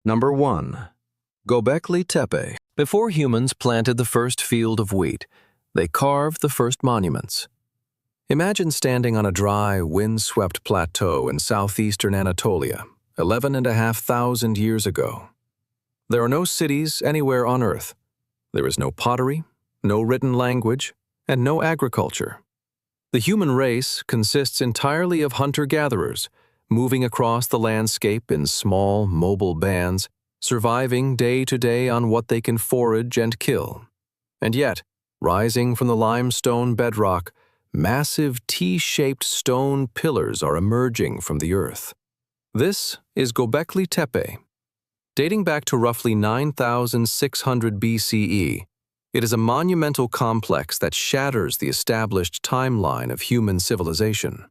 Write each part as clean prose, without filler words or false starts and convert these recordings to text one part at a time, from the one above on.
Number 1. Göbekli Tepe. Before humans planted the first field of wheat, they carved the first monuments. Imagine standing on a dry, wind-swept plateau in southeastern Anatolia, 11,500 years ago. There are no cities anywhere on Earth. There is no pottery, no written language, and no agriculture. The human race consists entirely of hunter-gatherers, moving across the landscape in small, mobile bands, surviving day to day on what they can forage and kill. And yet, rising from the limestone bedrock, massive T-shaped stone pillars are emerging from the earth. This is Göbekli Tepe. Dating back to roughly 9,600 BCE, it is a monumental complex that shatters the established timeline of human civilization.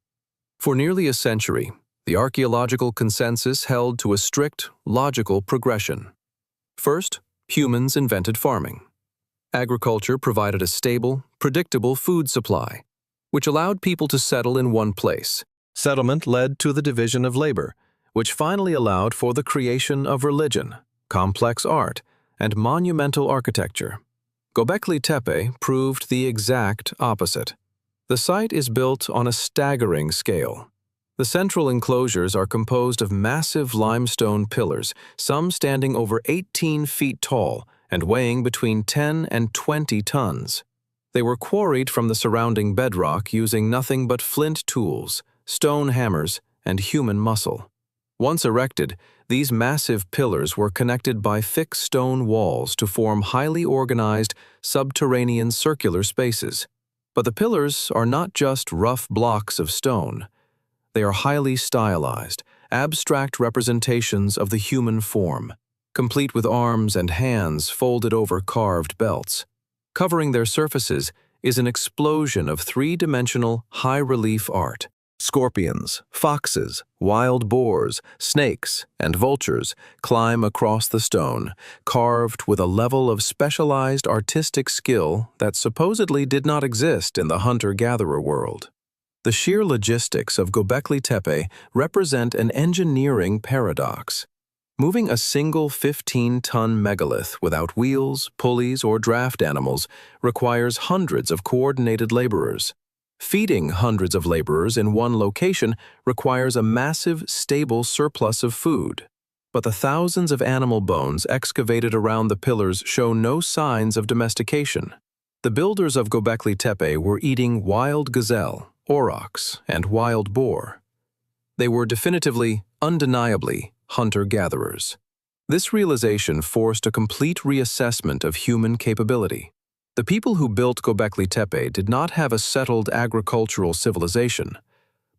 For nearly a century, the archaeological consensus held to a strict, logical progression. First, humans invented farming. Agriculture provided a stable, predictable food supply, which allowed people to settle in one place. Settlement led to the division of labor, which finally allowed for the creation of religion, complex art, and monumental architecture. Göbekli Tepe proved the exact opposite. The site is built on a staggering scale. The central enclosures are composed of massive limestone pillars, some standing over 18 feet tall and weighing between 10 and 20 tons. They were quarried from the surrounding bedrock using nothing but flint tools, stone hammers, and human muscle. Once erected, these massive pillars were connected by thick stone walls to form highly organized, subterranean circular spaces. But the pillars are not just rough blocks of stone. They are highly stylized, abstract representations of the human form, complete with arms and hands folded over carved belts. Covering their surfaces is an explosion of three-dimensional, high-relief art. Scorpions, foxes, wild boars, snakes, and vultures climb across the stone, carved with a level of specialized artistic skill that supposedly did not exist in the hunter-gatherer world. The sheer logistics of Göbekli Tepe represent an engineering paradox. Moving a single 15-ton megalith without wheels, pulleys, or draft animals requires hundreds of coordinated laborers. Feeding hundreds of laborers in one location requires a massive, stable surplus of food. But the thousands of animal bones excavated around the pillars show no signs of domestication. The builders of Göbekli Tepe were eating wild gazelle, aurochs, and wild boar. They were definitively, undeniably, hunter-gatherers. This realization forced a complete reassessment of human capability. The people who built Göbekli Tepe did not have a settled agricultural civilization,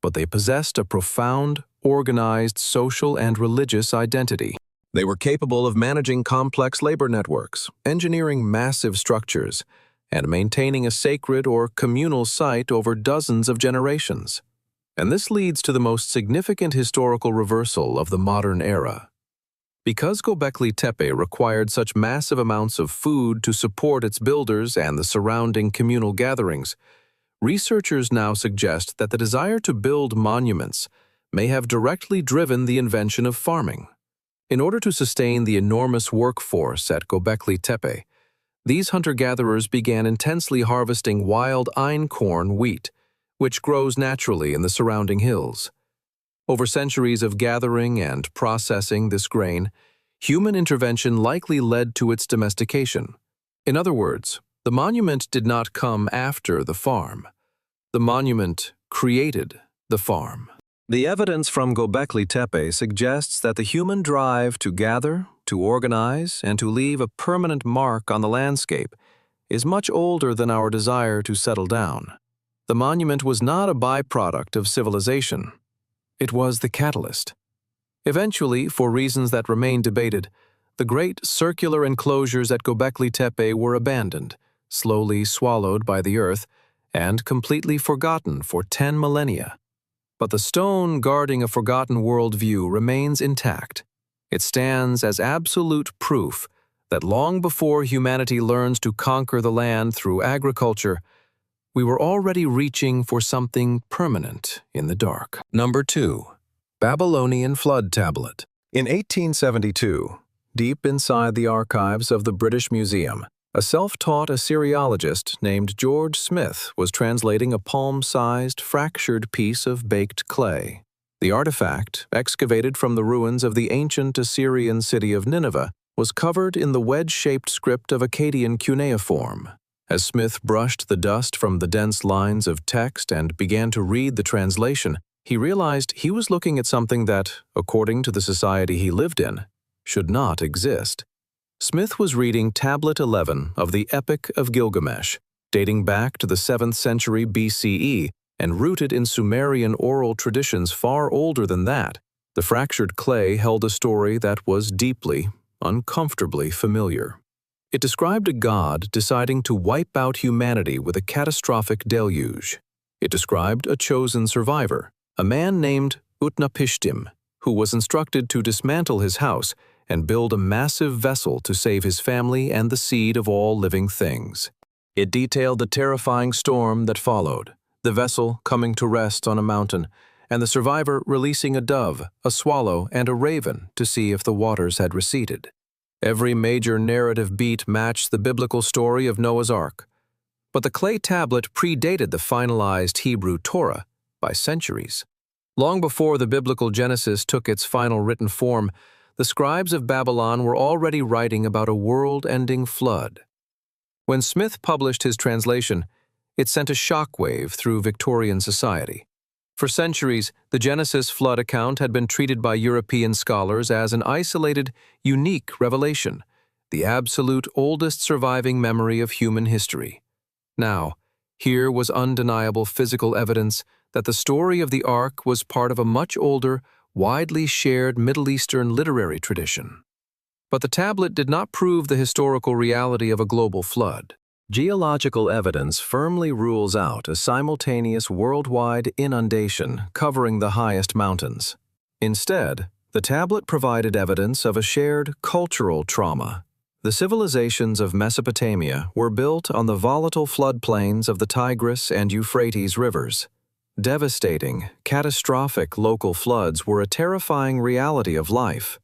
but they possessed a profound, organized social and religious identity. They were capable of managing complex labor networks, engineering massive structures, and maintaining a sacred or communal site over dozens of generations. And this leads to the most significant historical reversal of the modern era. Because Göbekli Tepe required such massive amounts of food to support its builders and the surrounding communal gatherings, researchers now suggest that the desire to build monuments may have directly driven the invention of farming. In order to sustain the enormous workforce at Göbekli Tepe, these hunter-gatherers began intensely harvesting wild einkorn wheat, which grows naturally in the surrounding hills. Over centuries of gathering and processing this grain, human intervention likely led to its domestication. In other words, the monument did not come after the farm. The monument created the farm. The evidence from Göbekli Tepe suggests that the human drive to gather, to organize, and to leave a permanent mark on the landscape is much older than our desire to settle down. The monument was not a byproduct of civilization. It was the catalyst. Eventually, for reasons that remain debated, the great circular enclosures at Göbekli Tepe were abandoned, slowly swallowed by the earth, and completely forgotten for 10 millennia. But the stone guarding a forgotten worldview remains intact. It stands as absolute proof that long before humanity learns to conquer the land through agriculture, we were already reaching for something permanent in the dark. Number 2. Babylonian Flood Tablet. In 1872, deep inside the archives of the British Museum, a self-taught Assyriologist named George Smith was translating a palm-sized, fractured piece of baked clay. The artifact, excavated from the ruins of the ancient Assyrian city of Nineveh, was covered in the wedge-shaped script of Akkadian cuneiform. As Smith brushed the dust from the dense lines of text and began to read the translation, he realized he was looking at something that, according to the society he lived in, should not exist. Smith was reading Tablet 11 of the Epic of Gilgamesh, dating back to the 7th century BCE and rooted in Sumerian oral traditions far older than that. The fractured clay held a story that was deeply, uncomfortably familiar. It described a god deciding to wipe out humanity with a catastrophic deluge. It described a chosen survivor, a man named Utnapishtim, who was instructed to dismantle his house and build a massive vessel to save his family and the seed of all living things. It detailed the terrifying storm that followed, the vessel coming to rest on a mountain, and the survivor releasing a dove, a swallow, and a raven to see if the waters had receded. Every major narrative beat matched the biblical story of Noah's Ark. But the clay tablet predated the finalized Hebrew Torah by centuries. Long before the biblical Genesis took its final written form, the scribes of Babylon were already writing about a world-ending flood. When Smith published his translation, it sent a shockwave through Victorian society. For centuries, the Genesis flood account had been treated by European scholars as an isolated, unique revelation, the absolute oldest surviving memory of human history. Now, here was undeniable physical evidence that the story of the Ark was part of a much older, widely shared Middle Eastern literary tradition. But the tablet did not prove the historical reality of a global flood. Geological evidence firmly rules out a simultaneous worldwide inundation covering the highest mountains. Instead, the tablet provided evidence of a shared cultural trauma. The civilizations of Mesopotamia were built on the volatile floodplains of the Tigris and Euphrates rivers. Devastating, catastrophic local floods were a terrifying reality of life.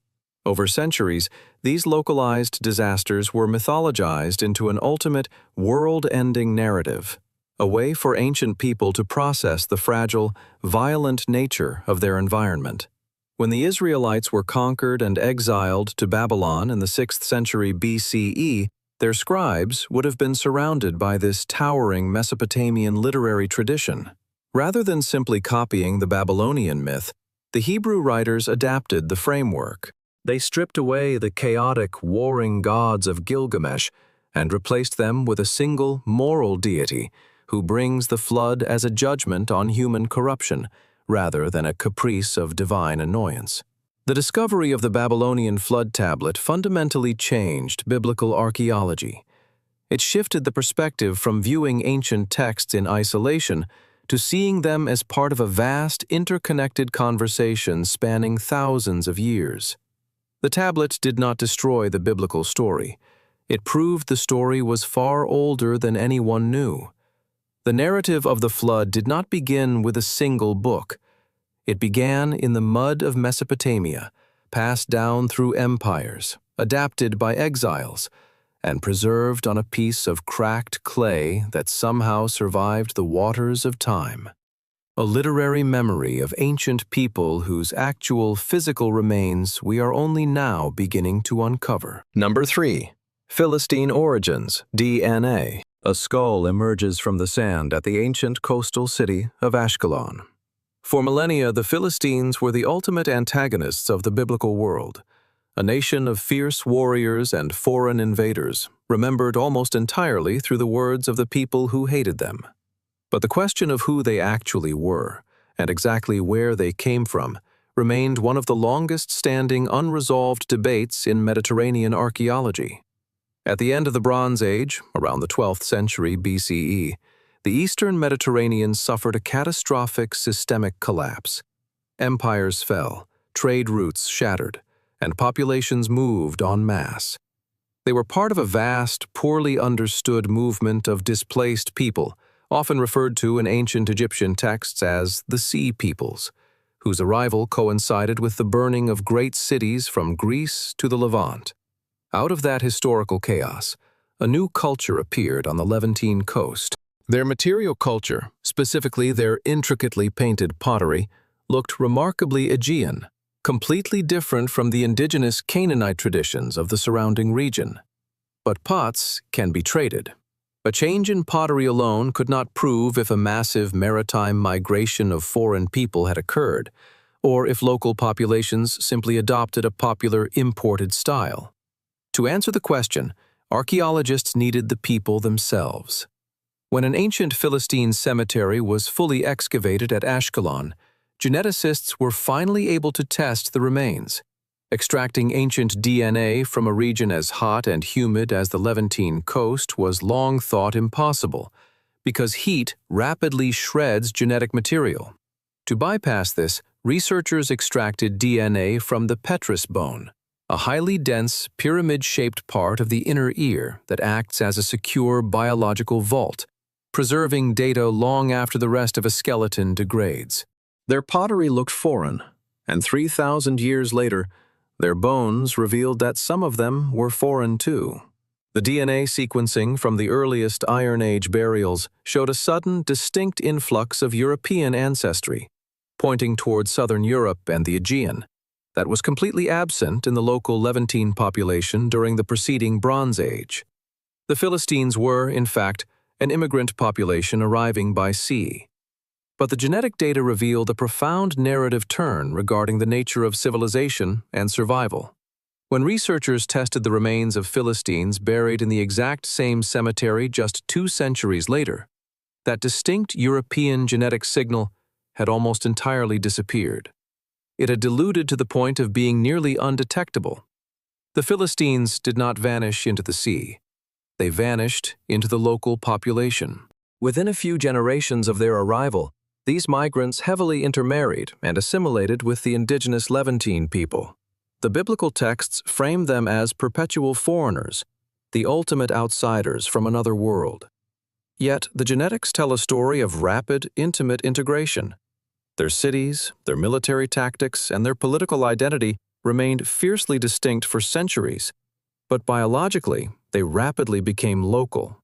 Over centuries, these localized disasters were mythologized into an ultimate, world-ending narrative, a way for ancient people to process the fragile, violent nature of their environment. When the Israelites were conquered and exiled to Babylon in the 6th century BCE, their scribes would have been surrounded by this towering Mesopotamian literary tradition. Rather than simply copying the Babylonian myth, the Hebrew writers adapted the framework. They stripped away the chaotic, warring gods of Gilgamesh and replaced them with a single, moral deity who brings the flood as a judgment on human corruption, rather than a caprice of divine annoyance. The discovery of the Babylonian flood tablet fundamentally changed biblical archaeology. It shifted the perspective from viewing ancient texts in isolation to seeing them as part of a vast, interconnected conversation spanning thousands of years. The tablet did not destroy the biblical story. It proved the story was far older than anyone knew. The narrative of the flood did not begin with a single book. It began in the mud of Mesopotamia, passed down through empires, adapted by exiles, and preserved on a piece of cracked clay that somehow survived the waters of time. A literary memory of ancient people whose actual physical remains we are only now beginning to uncover. Number 3. Philistine origins, DNA. A skull emerges from the sand at the ancient coastal city of Ashkelon. For millennia, the Philistines were the ultimate antagonists of the biblical world. A nation of fierce warriors and foreign invaders, remembered almost entirely through the words of the people who hated them. But the question of who they actually were, and exactly where they came from, remained one of the longest-standing unresolved debates in Mediterranean archaeology. At the end of the Bronze Age, around the 12th century BCE, the eastern Mediterranean suffered a catastrophic systemic collapse. Empires fell, trade routes shattered, and populations moved en masse. They were part of a vast, poorly understood movement of displaced people, often referred to in ancient Egyptian texts as the Sea Peoples, whose arrival coincided with the burning of great cities from Greece to the Levant. Out of that historical chaos, a new culture appeared on the Levantine coast. Their material culture, specifically their intricately painted pottery, looked remarkably Aegean, completely different from the indigenous Canaanite traditions of the surrounding region. But pots can be traded. A change in pottery alone could not prove if a massive maritime migration of foreign people had occurred, or if local populations simply adopted a popular imported style. To answer the question, archaeologists needed the people themselves. When an ancient Philistine cemetery was fully excavated at Ashkelon, geneticists were finally able to test the remains. Extracting ancient DNA from a region as hot and humid as the Levantine coast was long thought impossible, because heat rapidly shreds genetic material. To bypass this, researchers extracted DNA from the petrous bone, a highly dense, pyramid-shaped part of the inner ear that acts as a secure biological vault, preserving data long after the rest of a skeleton degrades. Their pottery looked foreign, and 3,000 years later, their bones revealed that some of them were foreign too. The DNA sequencing from the earliest Iron Age burials showed a sudden, distinct influx of European ancestry, pointing toward southern Europe and the Aegean, that was completely absent in the local Levantine population during the preceding Bronze Age. The Philistines were, in fact, an immigrant population arriving by sea. But the genetic data revealed a profound narrative turn regarding the nature of civilization and survival. When researchers tested the remains of Philistines buried in the exact same cemetery just 2 centuries later, that distinct European genetic signal had almost entirely disappeared. It had diluted to the point of being nearly undetectable. The Philistines did not vanish into the sea. They vanished into the local population. Within a few generations of their arrival, these migrants heavily intermarried and assimilated with the indigenous Levantine people. The biblical texts frame them as perpetual foreigners, the ultimate outsiders from another world. Yet the genetics tell a story of rapid, intimate integration. Their cities, their military tactics, and their political identity remained fiercely distinct for centuries, but biologically, they rapidly became local.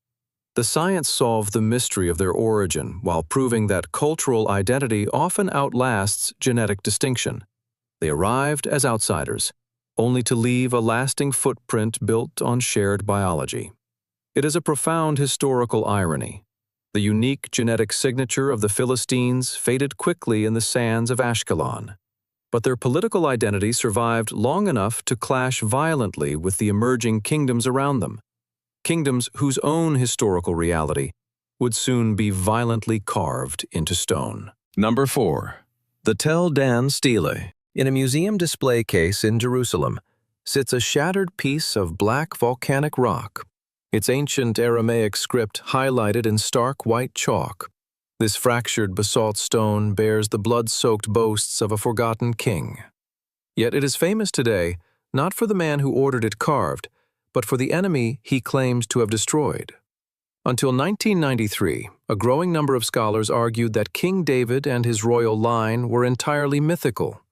The science solved the mystery of their origin while proving that cultural identity often outlasts genetic distinction. They arrived as outsiders, only to leave a lasting footprint built on shared biology. It is a profound historical irony. The unique genetic signature of the Philistines faded quickly in the sands of Ashkelon, but their political identity survived long enough to clash violently with the emerging kingdoms around them. Kingdoms whose own historical reality would soon be violently carved into stone. Number 4. The Tel Dan Stele. In a museum display case in Jerusalem sits a shattered piece of black volcanic rock, its ancient Aramaic script highlighted in stark white chalk. This fractured basalt stone bears the blood-soaked boasts of a forgotten king. Yet it is famous today not for the man who ordered it carved, but for the enemy he claims to have destroyed. Until 1993, a growing number of scholars argued that King David and his royal line were entirely mythical.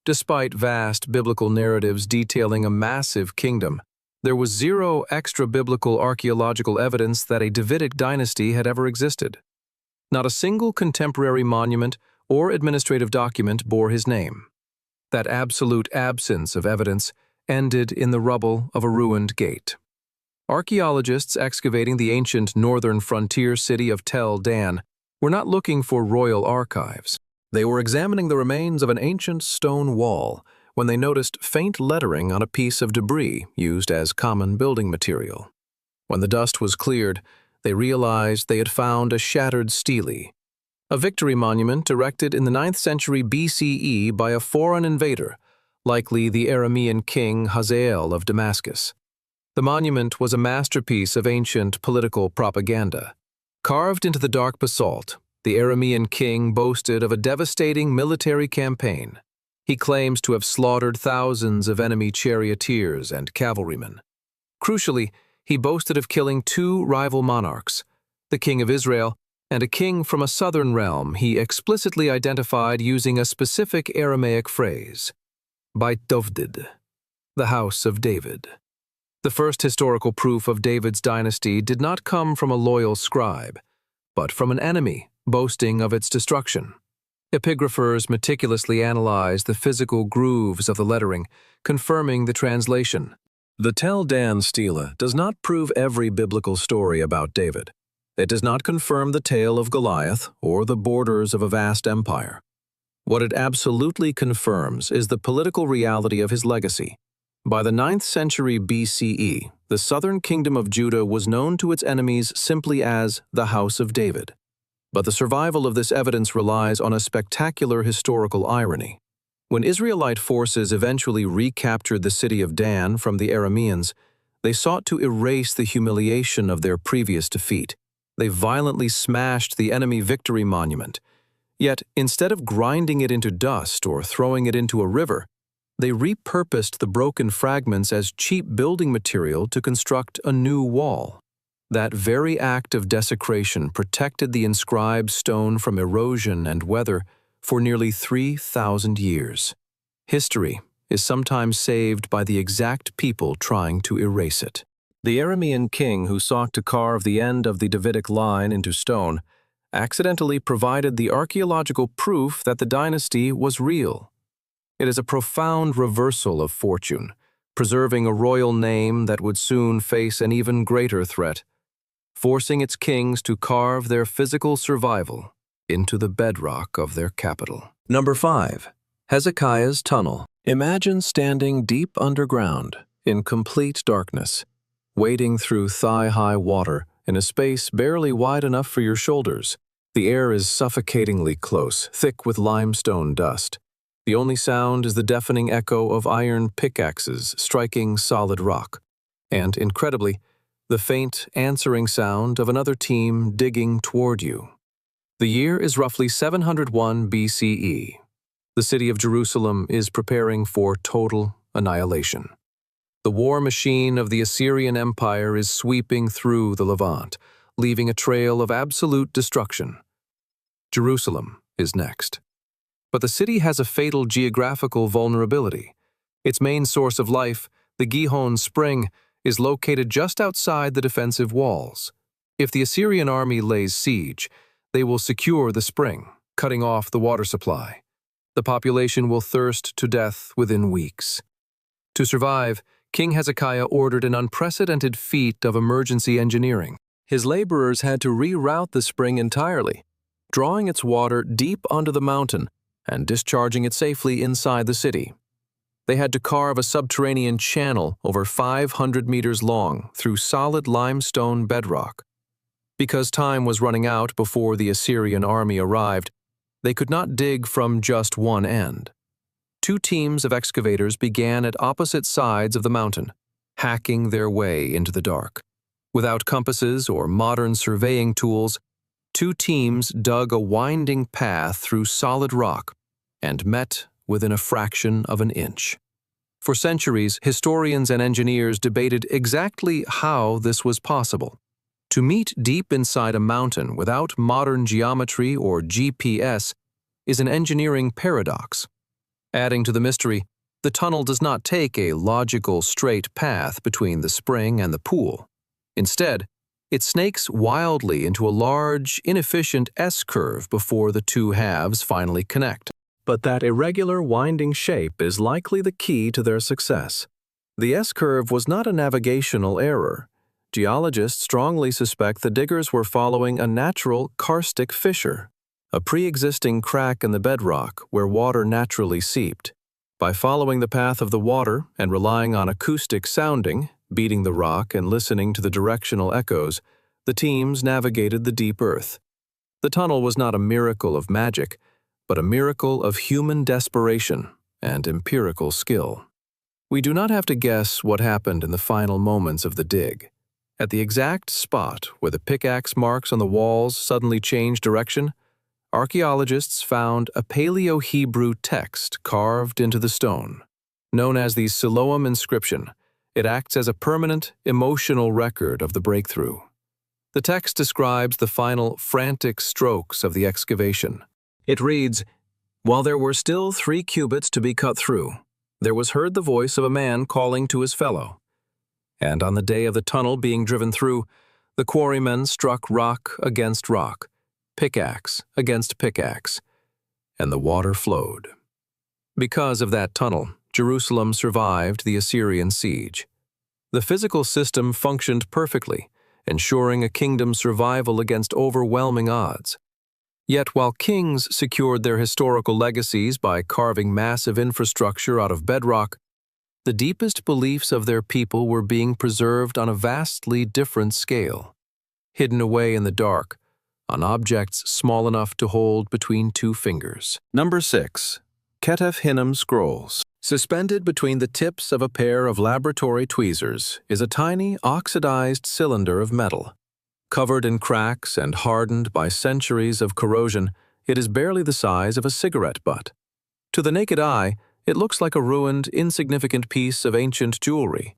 Despite vast biblical narratives detailing a massive kingdom, there was zero extra-biblical archaeological evidence that a Davidic dynasty had ever existed. Not a single contemporary monument or administrative document bore his name. That absolute absence of evidence ended in the rubble of a ruined gate. Archaeologists excavating the ancient northern frontier city of Tel Dan were not looking for royal archives. They were examining the remains of an ancient stone wall when they noticed faint lettering on a piece of debris used as common building material. When the dust was cleared, they realized they had found a shattered stele, a victory monument erected in the 9th century BCE by a foreign invader, likely the Aramean king Hazael of Damascus. The monument was a masterpiece of ancient political propaganda. Carved into the dark basalt, the Aramean king boasted of a devastating military campaign. He claims to have slaughtered thousands of enemy charioteers and cavalrymen. Crucially, he boasted of killing 2 rival monarchs, the king of Israel and a king from a southern realm he explicitly identified using a specific Aramaic phrase, Beit Dovdid, the House of David. The first historical proof of David's dynasty did not come from a loyal scribe, but from an enemy boasting of its destruction. Epigraphers meticulously analyzed the physical grooves of the lettering, confirming the translation. The Tel Dan stela does not prove every biblical story about David. It does not confirm the tale of Goliath or the borders of a vast empire. What it absolutely confirms is the political reality of his legacy. By the 9th century BCE, the southern kingdom of Judah was known to its enemies simply as the House of David. But the survival of this evidence relies on a spectacular historical irony. When Israelite forces eventually recaptured the city of Dan from the Arameans, they sought to erase the humiliation of their previous defeat. They violently smashed the enemy victory monument. Yet, instead of grinding it into dust or throwing it into a river, they repurposed the broken fragments as cheap building material to construct a new wall. That very act of desecration protected the inscribed stone from erosion and weather for nearly 3,000 years. History is sometimes saved by the exact people trying to erase it. The Aramean king who sought to carve the end of the Davidic line into stone accidentally provided the archaeological proof that the dynasty was real. It is a profound reversal of fortune, preserving a royal name that would soon face an even greater threat, forcing its kings to carve their physical survival into the bedrock of their capital. Number 5. Hezekiah's Tunnel. Imagine standing deep underground, in complete darkness, wading through thigh-high water in a space barely wide enough for your shoulders. The air is suffocatingly close, thick with limestone dust. The only sound is the deafening echo of iron pickaxes striking solid rock, and, incredibly, the faint, answering sound of another team digging toward you. The year is roughly 701 BCE. The city of Jerusalem is preparing for total annihilation. The war machine of the Assyrian Empire is sweeping through the Levant, leaving a trail of absolute destruction. Jerusalem is next. But the city has a fatal geographical vulnerability. Its main source of life, the Gihon Spring, is located just outside the defensive walls. If the Assyrian army lays siege, they will secure the spring, cutting off the water supply. The population will thirst to death within weeks. To survive, King Hezekiah ordered an unprecedented feat of emergency engineering. His laborers had to reroute the spring entirely, drawing its water deep under the mountain and discharging it safely inside the city. They had to carve a subterranean channel over 500 meters long through solid limestone bedrock. Because time was running out before the Assyrian army arrived, they could not dig from just one end. 2 teams of excavators began at opposite sides of the mountain, hacking their way into the dark. Without compasses or modern surveying tools, 2 teams dug a winding path through solid rock and met within a fraction of an inch. For centuries, historians and engineers debated exactly how this was possible. To meet deep inside a mountain without modern geometry or GPS is an engineering paradox. Adding to the mystery, the tunnel does not take a logical straight path between the spring and the pool. Instead, it snakes wildly into a large, inefficient S-curve before the 2 halves finally connect. But that irregular winding shape is likely the key to their success. The S-curve was not a navigational error. Geologists strongly suspect the diggers were following a natural karstic fissure, a pre-existing crack in the bedrock where water naturally seeped. By following the path of the water and relying on acoustic sounding, beating the rock and listening to the directional echoes, the teams navigated the deep earth. The tunnel was not a miracle of magic, but a miracle of human desperation and empirical skill. We do not have to guess what happened in the final moments of the dig. At the exact spot where the pickaxe marks on the walls suddenly changed direction, archaeologists found a Paleo-Hebrew text carved into the stone. Known as the Siloam inscription, it acts as a permanent, emotional record of the breakthrough. The text describes the final frantic strokes of the excavation. It reads, "While there were still 3 cubits to be cut through, there was heard the voice of a man calling to his fellow. And on the day of the tunnel being driven through, the quarrymen struck rock against rock, pickaxe against pickaxe, and the water flowed." Because of that tunnel, Jerusalem survived the Assyrian siege. The physical system functioned perfectly, ensuring a kingdom's survival against overwhelming odds. Yet while kings secured their historical legacies by carving massive infrastructure out of bedrock, the deepest beliefs of their people were being preserved on a vastly different scale, hidden away in the dark, on objects small enough to hold between 2 fingers. Number 6. Ketef Hinnom Scrolls. Suspended between the tips of a pair of laboratory tweezers is a tiny, oxidized cylinder of metal. Covered in cracks and hardened by centuries of corrosion, it is barely the size of a cigarette butt. To the naked eye, it looks like a ruined, insignificant piece of ancient jewelry.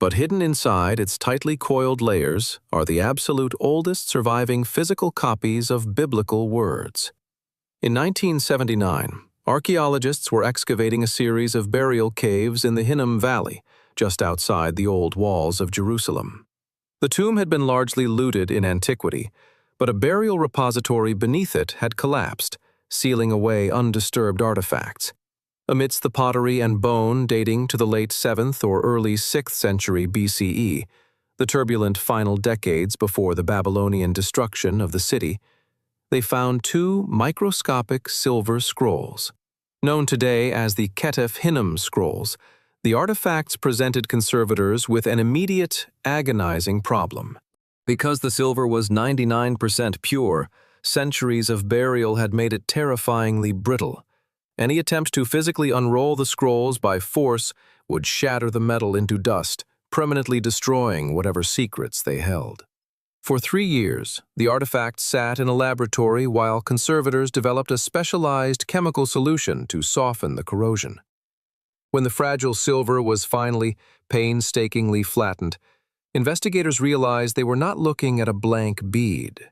But hidden inside its tightly coiled layers are the absolute oldest surviving physical copies of biblical words. In 1979, archaeologists were excavating a series of burial caves in the Hinnom Valley, just outside the old walls of Jerusalem. The tomb had been largely looted in antiquity, but a burial repository beneath it had collapsed, sealing away undisturbed artifacts. Amidst the pottery and bone dating to the late 7th or early 6th century BCE, the turbulent final decades before the Babylonian destruction of the city, they found 2 microscopic silver scrolls. Known today as the Ketef Hinnom Scrolls, the artifacts presented conservators with an immediate, agonizing problem. Because the silver was 99% pure, centuries of burial had made it terrifyingly brittle. Any attempt to physically unroll the scrolls by force would shatter the metal into dust, permanently destroying whatever secrets they held. For 3 years, the artifacts sat in a laboratory while conservators developed a specialized chemical solution to soften the corrosion. When the fragile silver was finally, painstakingly flattened, investigators realized they were not looking at a blank bead.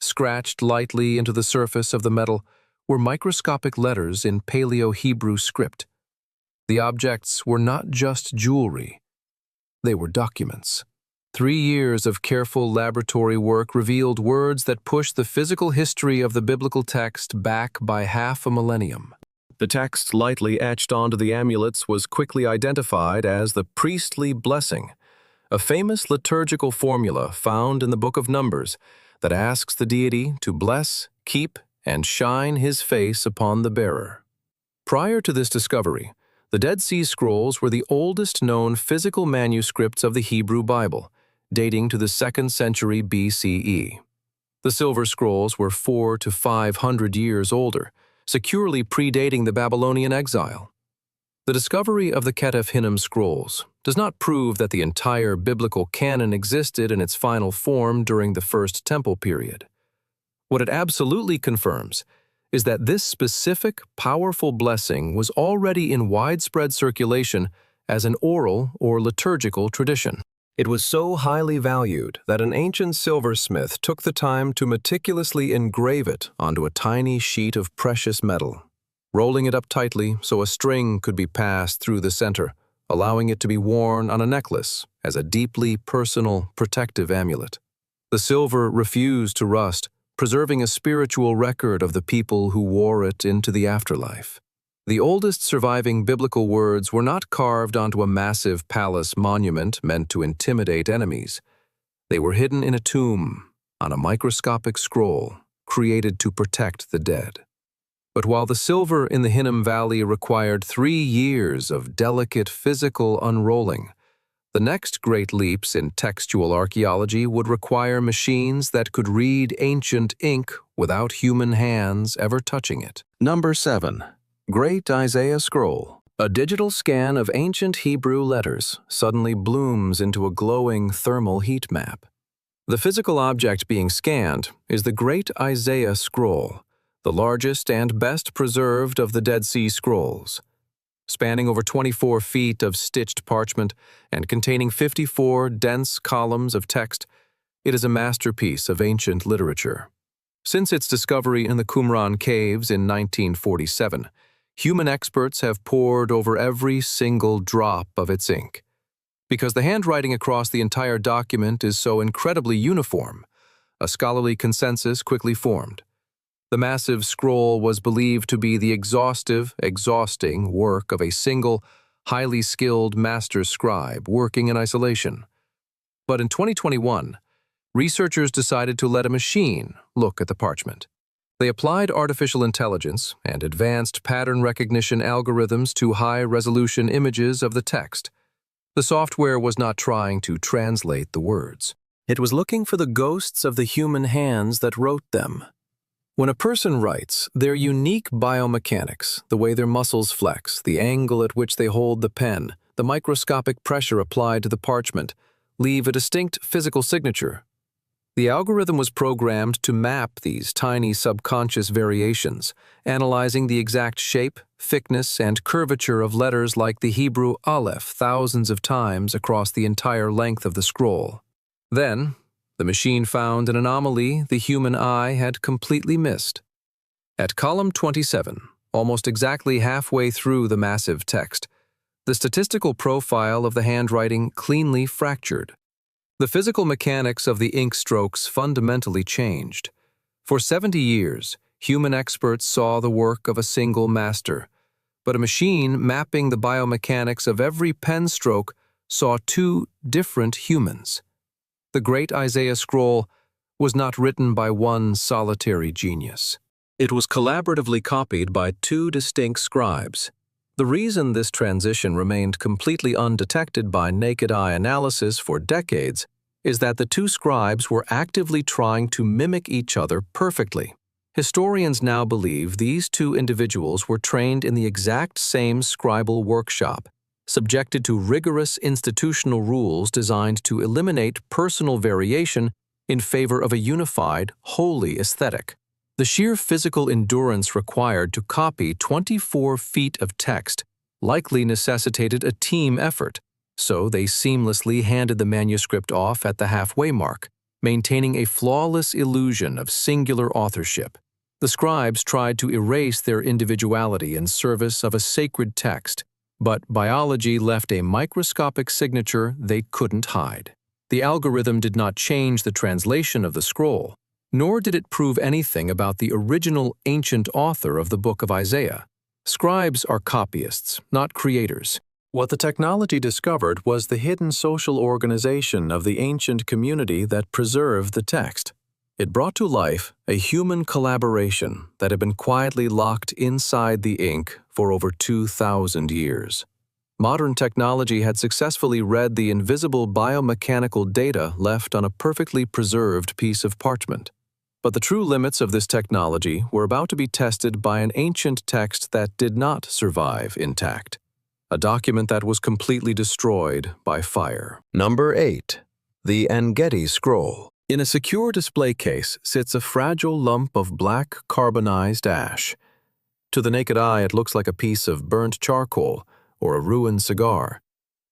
Scratched lightly into the surface of the metal were microscopic letters in Paleo-Hebrew script. The objects were not just jewelry. They were documents. 3 years of careful laboratory work revealed words that pushed the physical history of the biblical text back by half a millennium. The text lightly etched onto the amulets was quickly identified as the priestly blessing, a famous liturgical formula found in the Book of Numbers that asks the deity to bless, keep, and shine his face upon the bearer. Prior to this discovery, the Dead Sea Scrolls were the oldest known physical manuscripts of the Hebrew Bible, dating to the 2nd century BCE. The silver scrolls were 400 to 500 years older, securely predating the Babylonian exile. The discovery of the Ketef Hinnom Scrolls does not prove that the entire biblical canon existed in its final form during the First Temple period. What it absolutely confirms is that this specific, powerful blessing was already in widespread circulation as an oral or liturgical tradition. It was so highly valued that an ancient silversmith took the time to meticulously engrave it onto a tiny sheet of precious metal, rolling it up tightly so a string could be passed through the center, allowing it to be worn on a necklace as a deeply personal, protective amulet. The silver refused to rust, preserving a spiritual record of the people who wore it into the afterlife. The oldest surviving biblical words were not carved onto a massive palace monument meant to intimidate enemies. They were hidden in a tomb, on a microscopic scroll, created to protect the dead. But while the silver in the Hinnom Valley required 3 years of delicate physical unrolling, the next great leaps in textual archaeology would require machines that could read ancient ink without human hands ever touching it. Number 7. Great Isaiah Scroll. A digital scan of ancient Hebrew letters suddenly blooms into a glowing thermal heat map. The physical object being scanned is the Great Isaiah Scroll, the largest and best preserved of the Dead Sea Scrolls. Spanning over 24 feet of stitched parchment and containing 54 dense columns of text, It is a masterpiece of ancient literature. Since its discovery in the Qumran caves in 1947, human experts have pored over every single drop of its ink. Because the handwriting across the entire document is so incredibly uniform, a scholarly consensus quickly formed. The massive scroll was believed to be the exhausting work of a single, highly skilled master scribe working in isolation. But in 2021, researchers decided to let a machine look at the parchment. They applied artificial intelligence and advanced pattern recognition algorithms to high-resolution images of the text. The software was not trying to translate the words. It was looking for the ghosts of the human hands that wrote them. When a person writes, their unique biomechanics, the way their muscles flex, the angle at which they hold the pen, the microscopic pressure applied to the parchment, leave a distinct physical signature. The algorithm was programmed to map these tiny subconscious variations, analyzing the exact shape, thickness, and curvature of letters like the Hebrew aleph thousands of times across the entire length of the scroll. Then, the machine found an anomaly the human eye had completely missed. At column 27, almost exactly halfway through the massive text, the statistical profile of the handwriting cleanly fractured. The physical mechanics of the ink strokes fundamentally changed. For 70 years, human experts saw the work of a single master, but a machine mapping the biomechanics of every pen stroke saw two different humans. The Great Isaiah Scroll was not written by one solitary genius. It was collaboratively copied by two distinct scribes. The reason this transition remained completely undetected by naked eye analysis for decades is that the two scribes were actively trying to mimic each other perfectly. Historians now believe these two individuals were trained in the exact same scribal workshop, subjected to rigorous institutional rules designed to eliminate personal variation in favor of a unified, holy aesthetic. The sheer physical endurance required to copy 24 feet of text likely necessitated a team effort, so they seamlessly handed the manuscript off at the halfway mark, maintaining a flawless illusion of singular authorship. The scribes tried to erase their individuality in service of a sacred text, but biology left a microscopic signature they couldn't hide. The algorithm did not change the translation of the scroll, nor did it prove anything about the original ancient author of the Book of Isaiah. Scribes are copyists, not creators. What the technology discovered was the hidden social organization of the ancient community that preserved the text. It brought to life a human collaboration that had been quietly locked inside the ink for over 2,000 years. Modern technology had successfully read the invisible biomechanical data left on a perfectly preserved piece of parchment. But the true limits of this technology were about to be tested by an ancient text that did not survive intact, a document that was completely destroyed by fire. Number 8. The En-Gedi Scroll. In a secure display case sits a fragile lump of black carbonized ash. To the naked eye, it looks like a piece of burnt charcoal or a ruined cigar.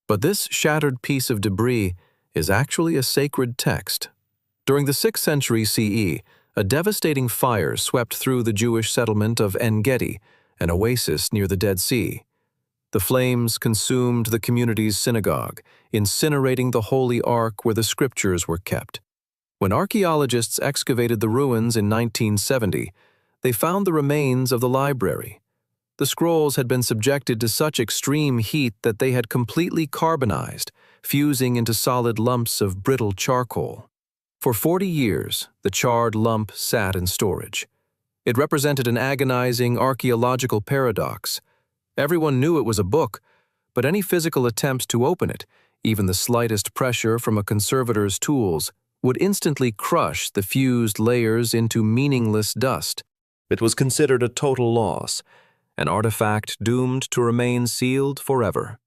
But this shattered piece of debris is actually a sacred text. During the 6th century CE, a devastating fire swept through the Jewish settlement of En-Gedi, an oasis near the Dead Sea. The flames consumed the community's synagogue, incinerating the holy ark where the scriptures were kept. When archaeologists excavated the ruins in 1970, they found the remains of the library. The scrolls had been subjected to such extreme heat that they had completely carbonized, fusing into solid lumps of brittle charcoal. For 40 years, the charred lump sat in storage. It represented an agonizing archaeological paradox. Everyone knew it was a book, but any physical attempt to open it, even the slightest pressure from a conservator's tools, would instantly crush the fused layers into meaningless dust. It was considered a total loss, an artifact doomed to remain sealed forever.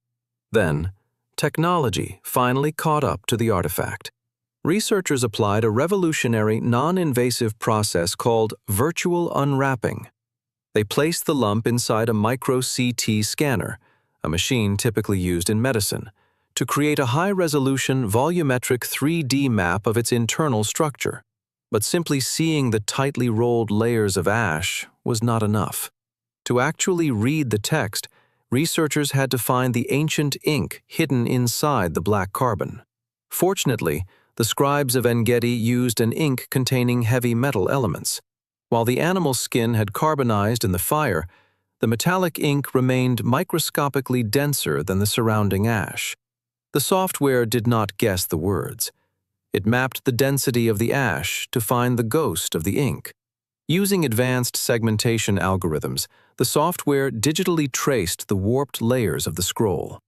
Then, technology finally caught up to the artifact. Researchers applied a revolutionary, non-invasive process called virtual unwrapping. They placed the lump inside a micro-CT scanner, a machine typically used in medicine, to create a high-resolution volumetric 3D map of its internal structure. But simply seeing the tightly rolled layers of ash was not enough. To actually read the text, researchers had to find the ancient ink hidden inside the black carbon. Fortunately, the scribes of En-Gedi used an ink containing heavy metal elements. While the animal skin had carbonized in the fire, the metallic ink remained microscopically denser than the surrounding ash. The software did not guess the words. It mapped the density of the ash to find the ghost of the ink. Using advanced segmentation algorithms, the software digitally traced the warped layers of the scroll.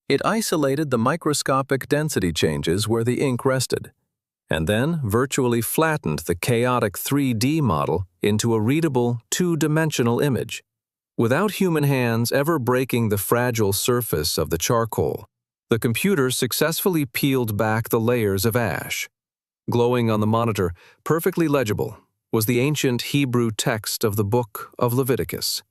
It isolated the microscopic density changes where the ink rested, and then virtually flattened the chaotic 3D model into a readable, two-dimensional image, without human hands ever breaking the fragile surface of the charcoal. The computer successfully peeled back the layers of ash. Glowing on the monitor, perfectly legible, was the ancient Hebrew text of the Book of Leviticus.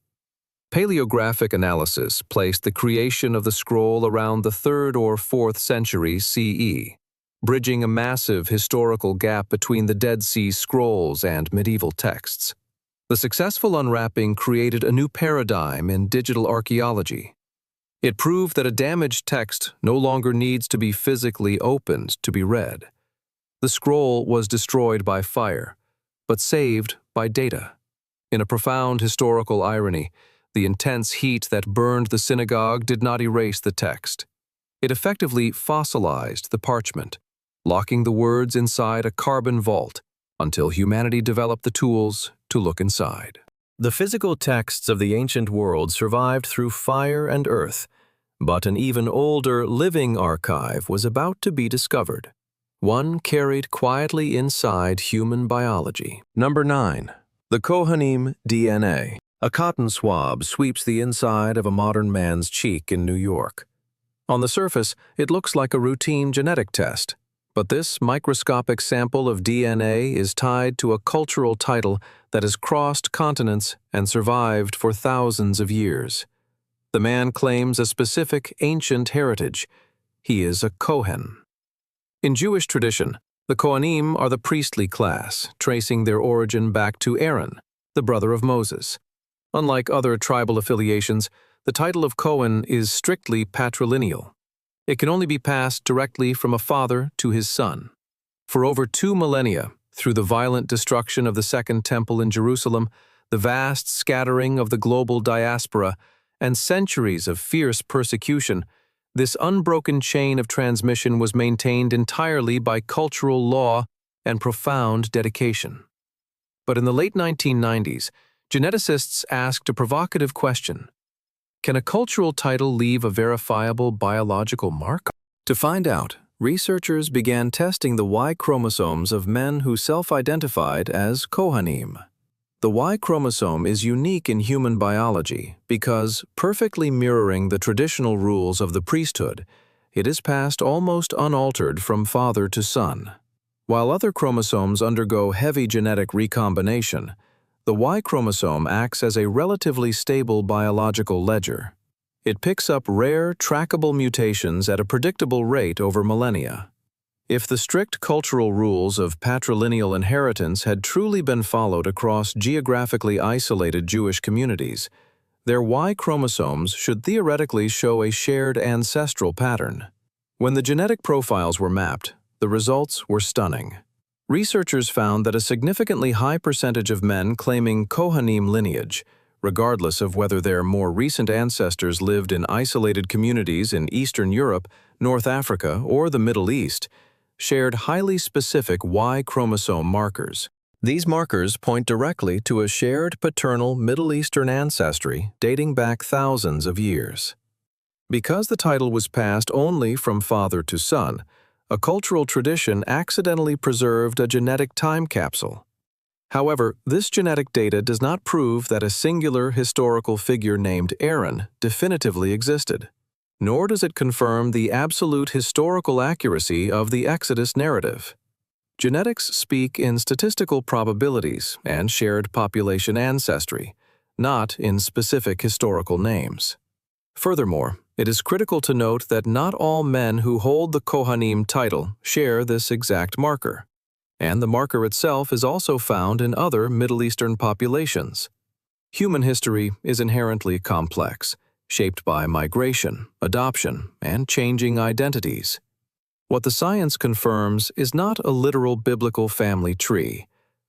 Paleographic analysis placed the creation of the scroll around the 3rd or 4th century CE, bridging a massive historical gap between the Dead Sea Scrolls and medieval texts. The successful unwrapping created a new paradigm in digital archaeology. It proved that a damaged text no longer needs to be physically opened to be read. The scroll was destroyed by fire, but saved by data. In a profound historical irony, the intense heat that burned the synagogue did not erase the text. It effectively fossilized the parchment, locking the words inside a carbon vault until humanity developed the tools to look inside. The physical texts of the ancient world survived through fire and earth, but an even older, living archive was about to be discovered, one carried quietly inside human biology. Number 9. The Kohanim DNA. A cotton swab sweeps the inside of a modern man's cheek in New York. On the surface, it looks like a routine genetic test, but this microscopic sample of DNA is tied to a cultural title that has crossed continents and survived for thousands of years. The man claims a specific ancient heritage. He is a Kohen. In Jewish tradition, the Kohanim are the priestly class, tracing their origin back to Aaron, the brother of Moses. Unlike other tribal affiliations, the title of Kohen is strictly patrilineal. It can only be passed directly from a father to his son. For over 2 millennia, through the violent destruction of the Second Temple in Jerusalem, the vast scattering of the global diaspora, and centuries of fierce persecution, this unbroken chain of transmission was maintained entirely by cultural law and profound dedication. But in the late 1990s, geneticists asked a provocative question: can a cultural title leave a verifiable biological mark? To find out, researchers began testing the Y chromosomes of men who self-identified as Kohanim. The Y chromosome is unique in human biology because, perfectly mirroring the traditional rules of the priesthood, it is passed almost unaltered from father to son. While other chromosomes undergo heavy genetic recombination, the Y chromosome acts as a relatively stable biological ledger. It picks up rare, trackable mutations at a predictable rate over millennia. If the strict cultural rules of patrilineal inheritance had truly been followed across geographically isolated Jewish communities, their Y chromosomes should theoretically show a shared ancestral pattern. When the genetic profiles were mapped, the results were stunning. Researchers found that a significantly high percentage of men claiming Kohanim lineage, regardless of whether their more recent ancestors lived in isolated communities in Eastern Europe, North Africa, or the Middle East, shared highly specific Y chromosome markers. These markers point directly to a shared paternal Middle Eastern ancestry dating back thousands of years. Because the title was passed only from father to son, a cultural tradition accidentally preserved a genetic time capsule. However, this genetic data does not prove that a singular historical figure named Aaron definitively existed, nor does it confirm the absolute historical accuracy of the Exodus narrative. Genetics speak in statistical probabilities and shared population ancestry, not in specific historical names. Furthermore, It is critical to note that not all men who hold the Kohanim title share this exact marker, and the marker itself is also found in other Middle Eastern populations. Human history is inherently complex, shaped by migration, adoption, and changing identities. What the science confirms is not a literal biblical family tree,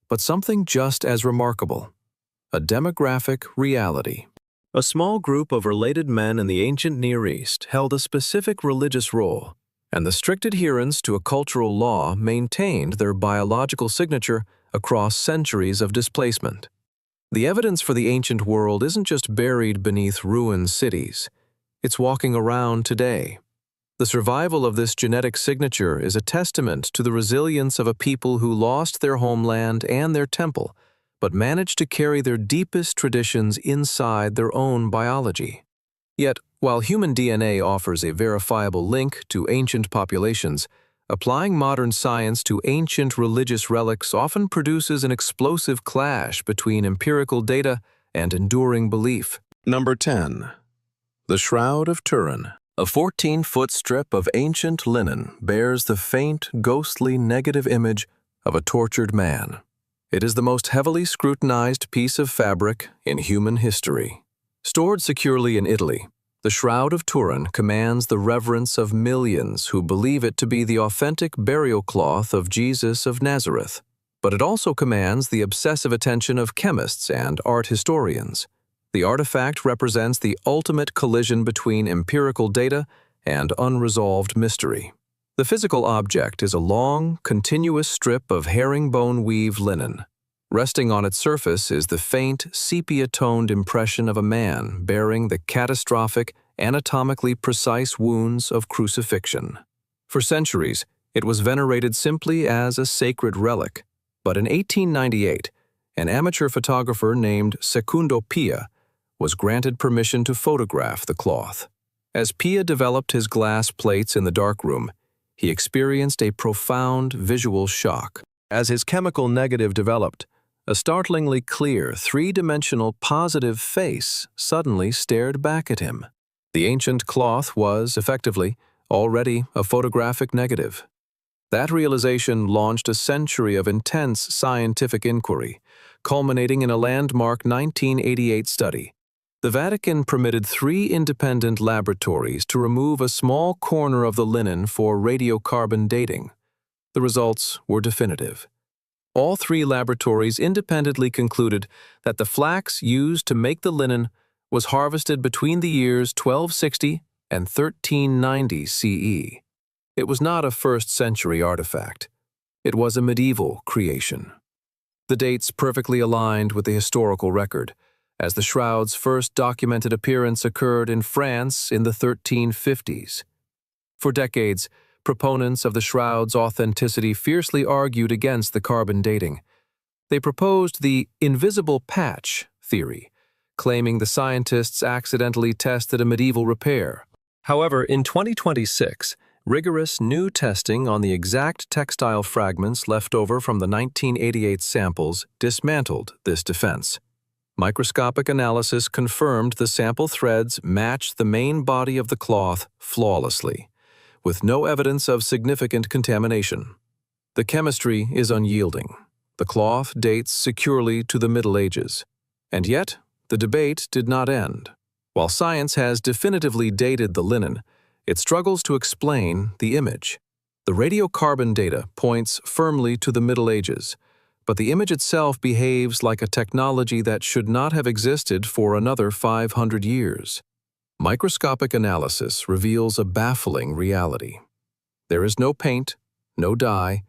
but something just as remarkable: a demographic reality. A small group of related men in the ancient Near East held a specific religious role, and the strict adherence to a cultural law maintained their biological signature across centuries of displacement. The evidence for the ancient world isn't just buried beneath ruined cities, it's walking around today. The survival of this genetic signature is a testament to the resilience of a people who lost their homeland and their temple, but managed to carry their deepest traditions inside their own biology. Yet, while human DNA offers a verifiable link to ancient populations, applying modern science to ancient religious relics often produces an explosive clash between empirical data and enduring belief. Number 10. The Shroud of Turin. A 14-foot strip of ancient linen bears the faint, ghostly negative image of a tortured man. It is the most heavily scrutinized piece of fabric in human history. Stored securely in Italy, the Shroud of Turin commands the reverence of millions who believe it to be the authentic burial cloth of Jesus of Nazareth. But it also commands the obsessive attention of chemists and art historians. The artifact represents the ultimate collision between empirical data and unresolved mystery. The physical object is a long, continuous strip of herringbone weave linen. Resting on its surface is the faint, sepia-toned impression of a man bearing the catastrophic, anatomically precise wounds of crucifixion. For centuries, it was venerated simply as a sacred relic, but in 1898, an amateur photographer named Secondo Pia was granted permission to photograph the cloth. As Pia developed his glass plates in the darkroom, he experienced a profound visual shock. As his chemical negative developed, a startlingly clear, three-dimensional positive face suddenly stared back at him. The ancient cloth was, effectively, already a photographic negative. That realization launched a century of intense scientific inquiry, culminating in a landmark 1988 study. The Vatican permitted 3 independent laboratories to remove a small corner of the linen for radiocarbon dating. The results were definitive. All 3 laboratories independently concluded that the flax used to make the linen was harvested between the years 1260 and 1390 CE. It was not a first-century artifact. It was a medieval creation. The dates perfectly aligned with the historical record, as the shroud's first documented appearance occurred in France in the 1350s. For decades, proponents of the shroud's authenticity fiercely argued against the carbon dating. They proposed the invisible patch theory, claiming the scientists accidentally tested a medieval repair. However, in 2026, rigorous new testing on the exact textile fragments left over from the 1988 samples dismantled this defense. Microscopic analysis confirmed the sample threads matched the main body of the cloth flawlessly, with no evidence of significant contamination. The chemistry is unyielding. The cloth dates securely to the Middle Ages. And yet, the debate did not end. While science has definitively dated the linen, it struggles to explain the image. The radiocarbon data points firmly to the Middle Ages, but the image itself behaves like a technology that should not have existed for another 500 years. Microscopic analysis reveals a baffling reality. There is no paint, no dye,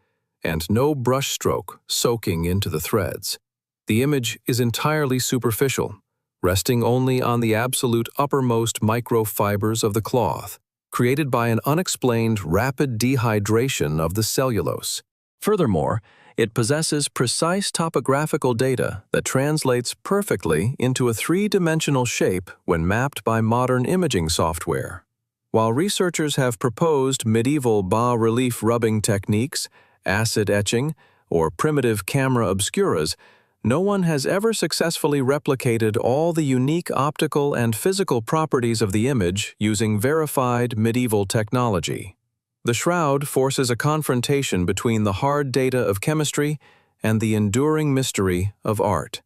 and no brushstroke soaking into the threads. The image is entirely superficial, resting only on the absolute uppermost microfibers of the cloth, created by an unexplained rapid dehydration of the cellulose. Furthermore, it possesses precise topographical data that translates perfectly into a 3-dimensional shape when mapped by modern imaging software. While researchers have proposed medieval bas-relief rubbing techniques, acid etching, or primitive camera obscuras, no one has ever successfully replicated all the unique optical and physical properties of the image using verified medieval technology. The shroud forces a confrontation between the hard data of chemistry and the enduring mystery of art.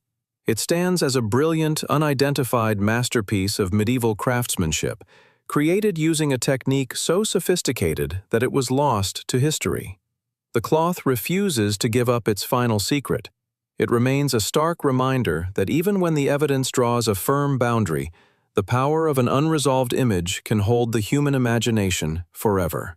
It stands as a brilliant, unidentified masterpiece of medieval craftsmanship, created using a technique so sophisticated that it was lost to history. The cloth refuses to give up its final secret. It remains a stark reminder that even when the evidence draws a firm boundary, the power of an unresolved image can hold the human imagination forever.